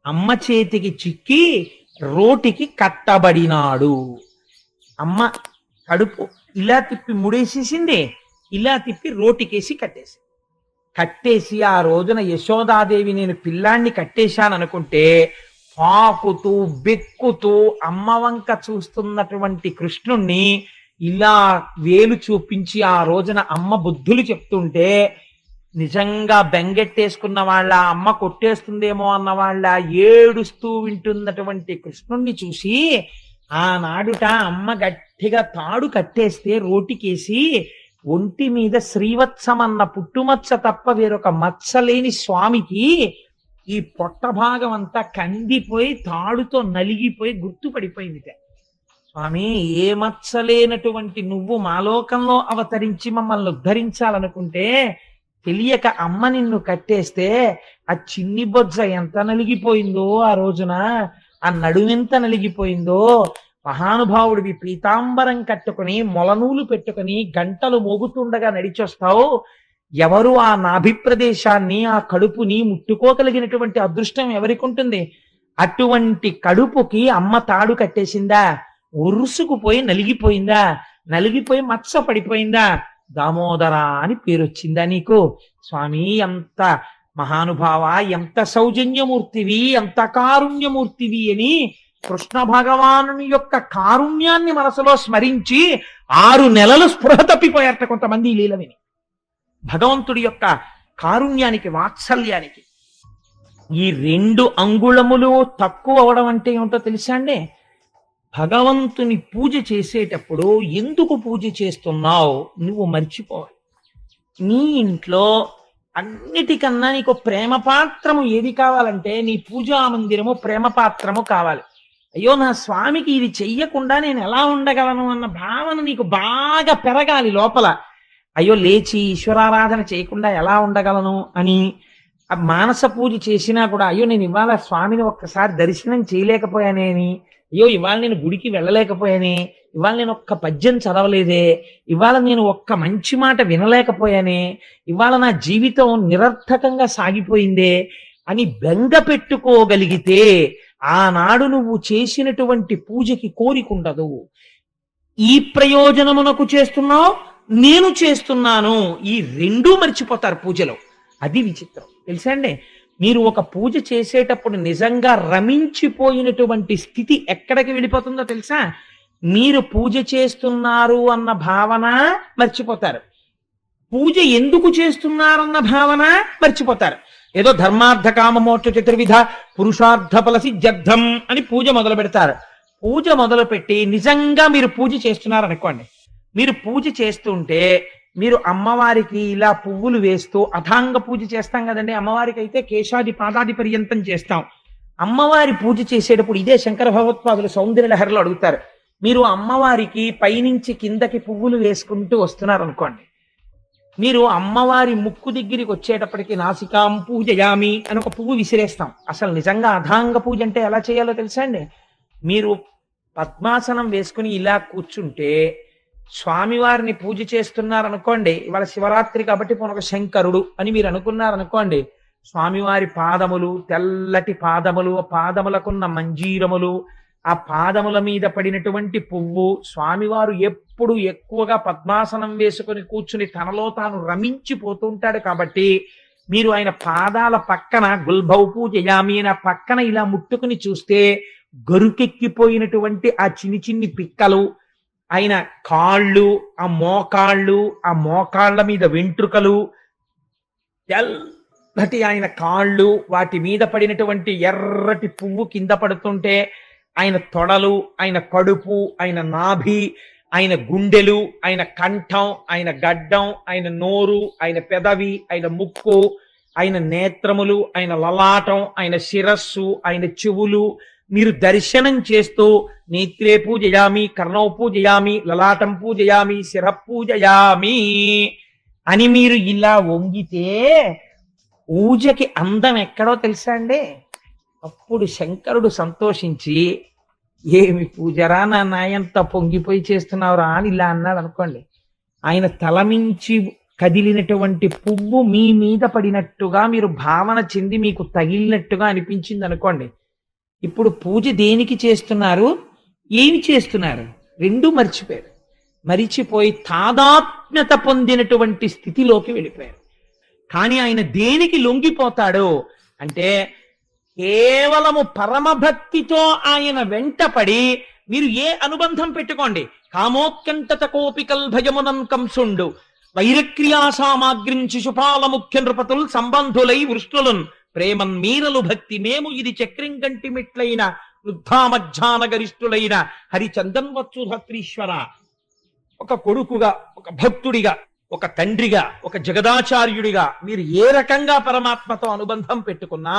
అమ్మ చేతికి చిక్కి రోటికి కట్టబడినాడు. అమ్మ కడుపు ఇలా తిప్పి ముడేసేసింది, ఇలా తిప్పి రోటికేసి కట్టేసి ఆ రోజున యశోదాదేవి నేను పిల్లాన్ని కట్టేశాననుకుంటే పాకుతూ బెక్కుతూ అమ్మ వంక చూస్తున్నటువంటి కృష్ణుణ్ణి ఇలా వేలు చూపించి ఆ రోజున అమ్మ బుద్ధులు చెప్తుంటే నిజంగా బెంగెట్టేసుకున్న వాళ్ళ, అమ్మ కొట్టేస్తుందేమో అన్న వాళ్ళ ఏడుస్తూ వింటున్నటువంటి కృష్ణుణ్ణి చూసి ఆనాడుట అమ్మ గట్టిగా తాడు కట్టేస్తే రోటికేసి ఒంటి మీద శ్రీవత్సమన్న పుట్టుమచ్చ తప్ప వేరొక మచ్చలేని స్వామికి ఈ పొట్ట భాగం అంతా కందిపోయి తాడుతో నలిగిపోయి గుర్తుపడిపోయింది. స్వామి, ఏ మచ్చలేనటువంటి నువ్వు మాలోకంలో అవతరించి మమ్మల్ని ఉద్ధరించాలనుకుంటే తెలియక అమ్మ నిన్ను కట్టేస్తే ఆ చిన్ని బొజ్జ ఎంత నలిగిపోయిందో ఆ రోజున, ఆ నడుమెంత నలిగిపోయిందో. మహానుభావుడివి పీతాంబరం కట్టుకుని మొలనూలు పెట్టుకుని గంటలు మోగుతుండగా నడిచొస్తావు. ఎవరు ఆ నాభి ప్రదేశాన్ని, ఆ కడుపుని ముట్టుకోగలిగినటువంటి అదృష్టం ఎవరికి ఉంటుంది? అటువంటి కడుపుకి అమ్మ తాడు కట్టేసిందా? ఉరుసుకుపోయి నలిగిపోయిందా? నలిగిపోయి మచ్చ పడిపోయిందా? దామోదర అని పేరొచ్చిందా నీకు? స్వామి, ఎంత మహానుభావ, ఎంత సౌజన్యమూర్తివి, ఎంత కారుణ్యమూర్తివి అని కృష్ణ భగవానుని యొక్క కారుణ్యాన్ని మనసులో స్మరించి 6 నెలలు స్పృహ తప్పిపోయారట కొంతమంది లీల విని. భగవంతుడి యొక్క కారుణ్యానికి, వాత్సల్యానికి. ఈ 2 అంగుళములు తక్కువ అవడం అంటే ఏమిటో తెలుసా అండి? భగవంతుని పూజ చేసేటప్పుడు ఎందుకు పూజ చేస్తున్నావు నువ్వు మర్చిపోవాలి. నీ ఇంట్లో అన్నిటికన్నా నీకు ప్రేమ పాత్రము ఏది కావాలంటే నీ పూజా మందిరము ప్రేమ పాత్రము కావాలి. అయ్యో, నా స్వామికి ఇది చెయ్యకుండా నేను ఎలా ఉండగలను అన్న భావన నీకు బాగా పెరగాలి లోపల. అయ్యో, లేచి ఈశ్వరారాధన చేయకుండా ఎలా ఉండగలను అని. ఆ మానస పూజ చేసినా కూడా అయ్యో నేను ఇవాళ స్వామిని ఒక్కసారి దర్శనం చేయలేకపోయానేని, అయ్యో ఇవాళ నేను గుడికి వెళ్ళలేకపోయానే, ఇవాళ నేను ఒక్క పద్యం చదవలేదే, ఇవాళ నేను ఒక్క మంచి మాట వినలేకపోయానే, ఇవాళ నా జీవితం నిరర్థకంగా సాగిపోయిందే అని బెంగ పెట్టుకోగలిగితే ఆనాడు నువ్వు చేసినటువంటి పూజకి కోరికుండదు. ఈ ప్రయోజనమునకు చేస్తున్నావు, నేను చేస్తున్నాను, ఈ 2 మర్చిపోతారు పూజలో. అది విచిత్రం తెలుసా అండి? మీరు ఒక పూజ చేసేటప్పుడు నిజంగా రమించిపోయినటువంటి స్థితి ఎక్కడికి వెళ్ళిపోతుందో తెలుసా? మీరు పూజ చేస్తున్నారు అన్న భావన మర్చిపోతారు, పూజ ఎందుకు చేస్తున్నారన్న భావన మర్చిపోతారు. ఏదో ధర్మార్థ కామ మోక్ష చతుర్విధ పురుషార్థ ఫల సిద్ధ్యర్థం అని పూజ మొదలు పెడతారు. పూజ మొదలు పెట్టి నిజంగా మీరు పూజ చేస్తున్నారనుకోండి, మీరు పూజ చేస్తుంటే మీరు అమ్మవారికి ఇలా పువ్వులు వేస్తూ అథాంగ పూజ చేస్తాం కదండి. అమ్మవారికి అయితే కేశాది పాదాది పర్యంతం చేస్తాం. అమ్మవారి పూజ చేసేటప్పుడు ఇదే శంకర భగవత్పాదులు సౌందర్య లహరిలో అడుగుతారు. మీరు అమ్మవారికి పైనుంచి కిందకి పువ్వులు వేసుకుంటూ వస్తున్నారు అనుకోండి, మీరు అమ్మవారి ముక్కు దగ్గరికి వచ్చేటప్పటికి నాసికాం పూజయామి అని ఒక పువ్వు విసిరేస్తాం. అసలు నిజంగా అథాంగ పూజ అంటే ఎలా చేయాలో తెలుసా అండి? మీరు పద్మాసనం వేసుకుని ఇలా కూర్చుంటే స్వామివారిని పూజ చేస్తున్నారనుకోండి, ఇవాళ శివరాత్రి కాబట్టి ఒక శంకరుడు అని మీరు అనుకున్నారనుకోండి, స్వామివారి పాదములు, తెల్లటి పాదములు, పాదములకున్న మంజీరములు, ఆ పాదముల మీద పడినటువంటి పువ్వు, స్వామివారు ఎప్పుడు ఎక్కువగా పద్మాసనం వేసుకుని కూర్చుని తనలో తాను రమించిపోతుంటాడు కాబట్టి మీరు ఆయన పాదాల పక్కన గుల్భౌ పూజయామి అని పక్కన ఇలా ముట్టుకుని చూస్తే గరుకెక్కిపోయినటువంటి ఆ చిన్ని పిక్కలు, ఆయన కాళ్ళు, ఆ మోకాళ్ళ మీద వెంట్రుకలు, తెల్లటి ఆయన కాళ్ళు, వాటి మీద పడినటువంటి ఎర్రటి పువ్వు కింద పడుతుంటే ఆయన తొడలు, ఆయన కడుపు, ఆయన నాభి, ఆయన గుండెలు, ఆయన కంఠం, ఆయన గడ్డం, ఆయన నోరు, ఆయన పెదవి, ఆయన ముక్కు, ఆయన నేత్రములు, ఆయన లలాటం, ఆయన శిరస్సు, ఆయన చెవులు మీరు దర్శనం చేస్తూ నేత్రే పూజయామి, కర్ణౌ పూజయామి, లలాటం పూజయామి, శిర పూజయామి అని మీరు ఇలా వంగితే పూజకి అందం ఎక్కడో తెలుసా అండి? అప్పుడు శంకరుడు సంతోషించి ఏమి పూజరా నాన్న ఎంత పొంగిపోయి చేస్తున్నావురా అని ఇలా అన్నాడు అనుకోండి, ఆయన తలమించి కదిలినటువంటి పువ్వు మీ మీద పడినట్టుగా మీరు భావన చెంది మీకు తగిలినట్టుగా అనిపించింది అనుకోండి. ఇప్పుడు పూజ దేనికి చేస్తున్నారు, ఏమి చేస్తున్నారు? 2 మర్చిపోయారు. మరిచిపోయి తాదాత్మ్యత పొందినటువంటి స్థితిలోకి వెళ్ళిపోయారు. కానీ ఆయన దేనికి లొంగిపోతాడు అంటే కేవలము పరమభక్తితో ఆయన వెంటపడి మీరు ఏ అనుబంధం పెట్టుకోండి, కామోత్కంఠత కోపికల్ భయమునం కంసుండు వైరక్రియా సామాగ్రిం శిశుపాల ముఖ్య నృపతుల్ సంబంధులై వృష్ణులున్ ప్రేమన్ మీరలు భక్తి మేము ఇది చక్రం కంటి మిట్లైన వృద్ధామధ్యాన గరిష్ఠులైన హరిచందన్వత్సుధత్రీశ్వర. ఒక కొడుకుగా, ఒక భక్తుడిగా, ఒక తండ్రిగా, ఒక జగదాచార్యుడిగా మీరు ఏ రకంగా పరమాత్మతో అనుబంధం పెట్టుకున్నా